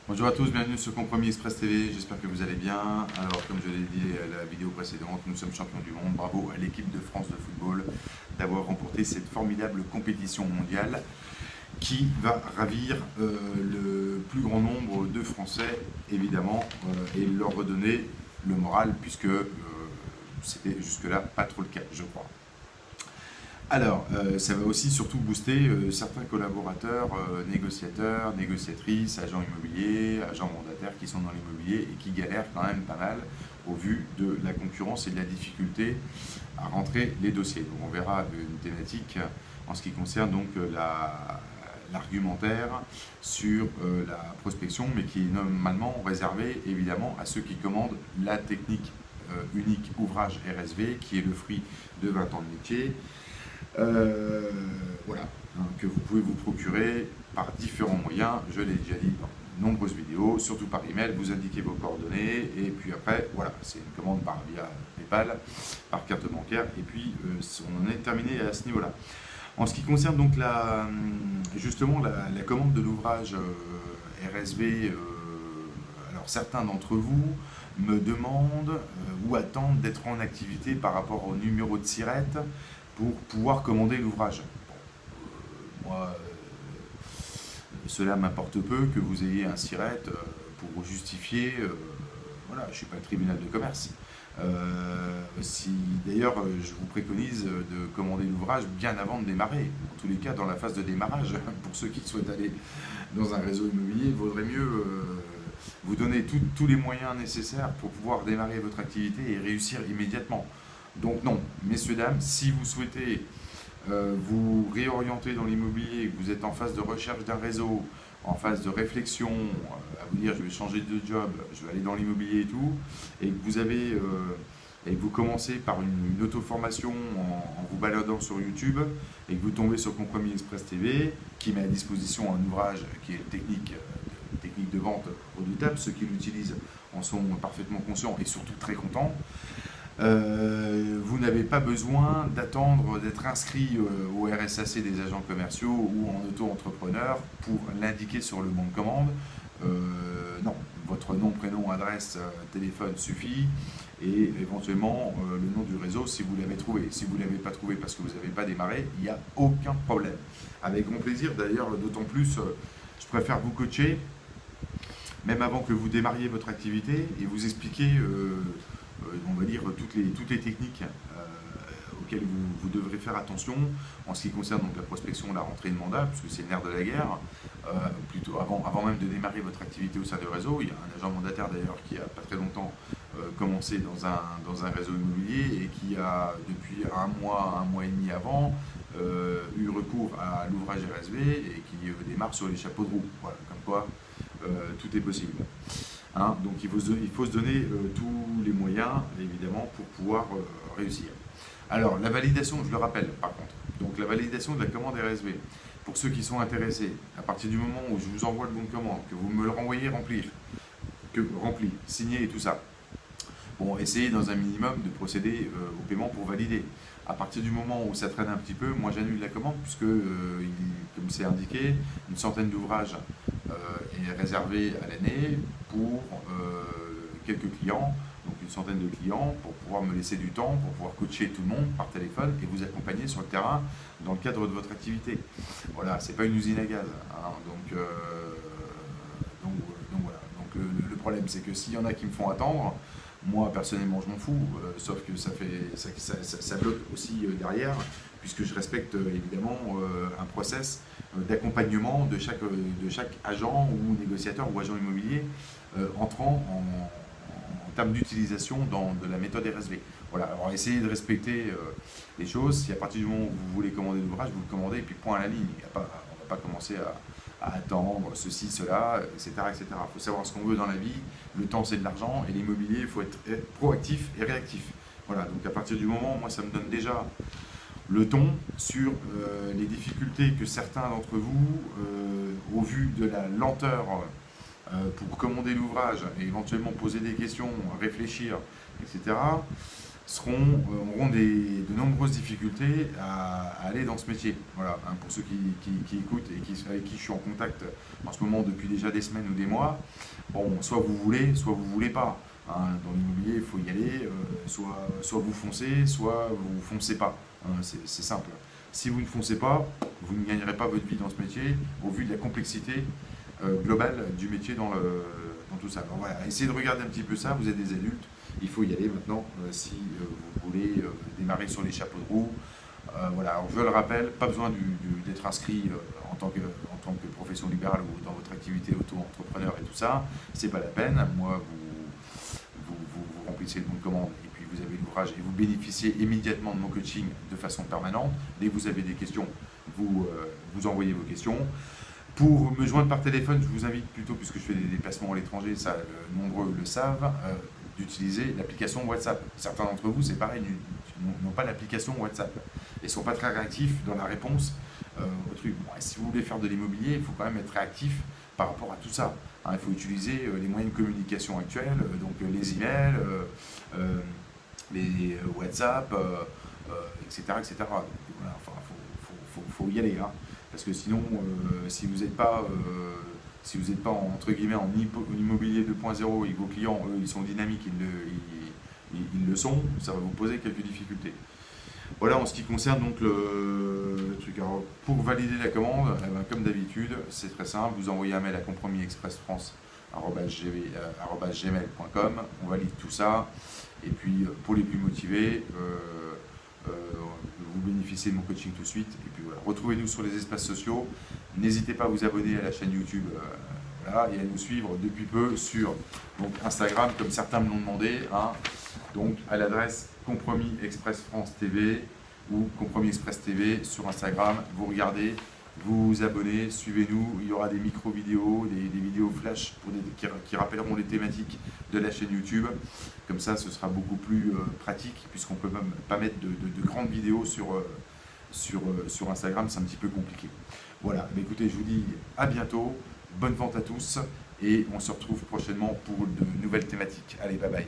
Bonjour à tous, bienvenue sur Compromis Express TV, j'espère que vous allez bien. Alors comme je l'ai dit à la vidéo précédente, nous sommes champions du monde, bravo à l'équipe de France de football d'avoir remporté cette formidable compétition mondiale qui va ravir le plus grand nombre de Français évidemment et leur redonner le moral puisque c'était jusque-là pas trop le cas je crois. Alors, ça va aussi surtout booster certains collaborateurs, négociateurs, négociatrices, agents immobiliers, agents mandataires qui sont dans l'immobilier et qui galèrent quand même pas mal au vu de la concurrence et de la difficulté à rentrer les dossiers. Donc on verra une thématique en ce qui concerne donc l'argumentaire sur la prospection, mais qui est normalement réservé évidemment à ceux qui commandent la technique unique ouvrage RSV, qui est le fruit de 20 ans de métier. Voilà, hein, que vous pouvez vous procurer par différents moyens, je l'ai déjà dit dans de nombreuses vidéos, surtout par email, vous indiquez vos coordonnées, et puis après, voilà, c'est une commande via PayPal, par carte bancaire, et puis on en est terminé à ce niveau-là. En ce qui concerne donc justement la commande de l'ouvrage RSV, alors certains d'entre vous me demandent ou attendent d'être en activité par rapport au numéro de SIRET pour pouvoir commander l'ouvrage. Bon, moi, cela m'importe peu que vous ayez un SIRET pour justifier, voilà, je ne suis pas le tribunal de commerce. D'ailleurs, je vous préconise de commander l'ouvrage bien avant de démarrer, en tous les cas dans la phase de démarrage. Pour ceux qui souhaitent aller dans un réseau immobilier, il vaudrait mieux vous donner tous les moyens nécessaires pour pouvoir démarrer votre activité et réussir immédiatement. Donc non, messieurs, dames, si vous souhaitez vous réorienter dans l'immobilier, que vous êtes en phase de recherche d'un réseau, en phase de réflexion, à vous dire je vais changer de job, je vais aller dans l'immobilier et tout, et que vous avez et que vous commencez par une auto-formation en vous baladant sur YouTube, et que vous tombez sur Compromis Express TV, qui met à disposition un ouvrage qui est technique de vente redoutable, ceux qui l'utilisent en sont parfaitement conscients et surtout très contents. Vous n'avez pas besoin d'attendre d'être inscrit au RSAC des agents commerciaux ou en auto-entrepreneur pour l'indiquer sur le bon de commande. Non, votre nom, prénom, adresse, téléphone suffit et éventuellement le nom du réseau si vous l'avez trouvé. Si vous ne l'avez pas trouvé parce que vous n'avez pas démarré, il n'y a aucun problème. Avec grand plaisir, d'ailleurs, d'autant plus, je préfère vous coacher même avant que vous démarriez votre activité et vous expliquer on va dire toutes les techniques auxquelles vous devrez faire attention en ce qui concerne donc la prospection, la rentrée de mandat, puisque c'est le nerf de la guerre. Plutôt avant même de démarrer votre activité au sein du réseau, il y a un agent mandataire d'ailleurs qui a pas très longtemps commencé dans un réseau immobilier et qui a depuis un mois et demi avant eu recours à l'ouvrage RSV et qui démarre sur les chapeaux de roue. Voilà, comme quoi tout est possible. Hein, donc il faut se donner tous les moyens, évidemment, pour pouvoir réussir. Alors, la validation, je le rappelle, par contre. Donc, la validation de la commande RSV. Pour ceux qui sont intéressés, à partir du moment où je vous envoie le bon de commande, que vous me le renvoyez rempli, signé et tout ça, bon, essayez dans un minimum de procéder au paiement pour valider. À partir du moment où ça traîne un petit peu, moi j'annule la commande puisque, comme c'est indiqué, une centaine d'ouvrages est réservée à l'année pour quelques clients, donc une centaine de clients, pour pouvoir me laisser du temps, pour pouvoir coacher tout le monde par téléphone et vous accompagner sur le terrain dans le cadre de votre activité. Voilà, c'est pas une usine à gaz. Hein, donc voilà. Donc le problème c'est que s'il y en a qui me font attendre, moi, personnellement, je m'en fous, sauf que ça bloque aussi derrière, puisque je respecte évidemment un process d'accompagnement de chaque agent ou négociateur ou agent immobilier entrant en termes d'utilisation de la méthode RSV. Voilà, alors essayez de respecter les choses. Si à partir du moment où vous voulez commander l'ouvrage, vous le commandez et puis point à la ligne. On ne va pas commencer à attendre ceci, cela, etc. etc. Il faut savoir ce qu'on veut dans la vie. Le temps, c'est de l'argent. Et l'immobilier, il faut être proactif et réactif. Voilà, donc à partir du moment, moi, ça me donne déjà le ton sur les difficultés que certains d'entre vous, au vu de la lenteur pour commander l'ouvrage et éventuellement poser des questions, réfléchir, etc., auront de nombreuses difficultés à aller dans ce métier. Voilà, hein, pour ceux qui écoutent et avec qui je suis en contact en ce moment depuis déjà des semaines ou des mois, bon, soit vous voulez pas. Hein. Dans l'immobilier, il faut y aller, soit vous foncez, soit vous ne foncez pas. Hein, c'est simple. Si vous ne foncez pas, vous ne gagnerez pas votre vie dans ce métier au vu de la complexité globale du métier dans tout ça. Alors voilà, essayez de regarder un petit peu ça, vous êtes des adultes, il faut y aller maintenant si vous voulez démarrer sur les chapeaux de roue. Voilà, alors je le rappelle, pas besoin d'être inscrit en tant que profession libérale ou dans votre activité auto-entrepreneur et tout ça, c'est pas la peine. Moi, vous remplissez le bon de commande et puis vous avez l'ouvrage et vous bénéficiez immédiatement de mon coaching de façon permanente. Dès que vous avez des questions, vous envoyez vos questions. Pour me joindre par téléphone, je vous invite plutôt, puisque je fais des déplacements à l'étranger, ça nombreux le savent, d'utiliser l'application WhatsApp. Certains d'entre vous, c'est pareil, n'ont pas l'application WhatsApp et ne sont pas très réactifs dans la réponse au truc. Bon, si vous voulez faire de l'immobilier, il faut quand même être réactif par rapport à tout ça. Hein, il faut utiliser les moyens de communication actuels, donc les emails, les WhatsApp, etc. etc. Donc, voilà, enfin, faut y aller. Hein. Parce que sinon, si vous n'êtes pas, entre guillemets en immobilier 2.0 et que vos clients, eux, ils sont dynamiques, ils le sont, ça va vous poser quelques difficultés. Voilà en ce qui concerne donc le truc. Alors, pour valider la commande, eh ben, comme d'habitude, c'est très simple, vous envoyez un mail à compromisexpressfrance@gmail.com, on valide tout ça, et puis pour les plus motivés, vous bénéficiez de mon coaching tout de suite. Et puis voilà, retrouvez-nous sur les espaces sociaux. N'hésitez pas à vous abonner à la chaîne YouTube voilà, et à nous suivre depuis peu sur donc, Instagram, comme certains me l'ont demandé. Hein, donc à l'adresse Compromis Express France TV ou Compromis Express TV sur Instagram. Vous regardez, vous vous abonnez, suivez-nous. Il y aura des micro-vidéos, des vidéos flash qui rappelleront les thématiques de la chaîne YouTube. Comme ça, ce sera beaucoup plus pratique puisqu'on ne peut même pas mettre de grandes vidéos sur Instagram, c'est un petit peu compliqué. Voilà, mais écoutez, je vous dis à bientôt, bonne vente à tous et on se retrouve prochainement pour de nouvelles thématiques. Allez, bye bye.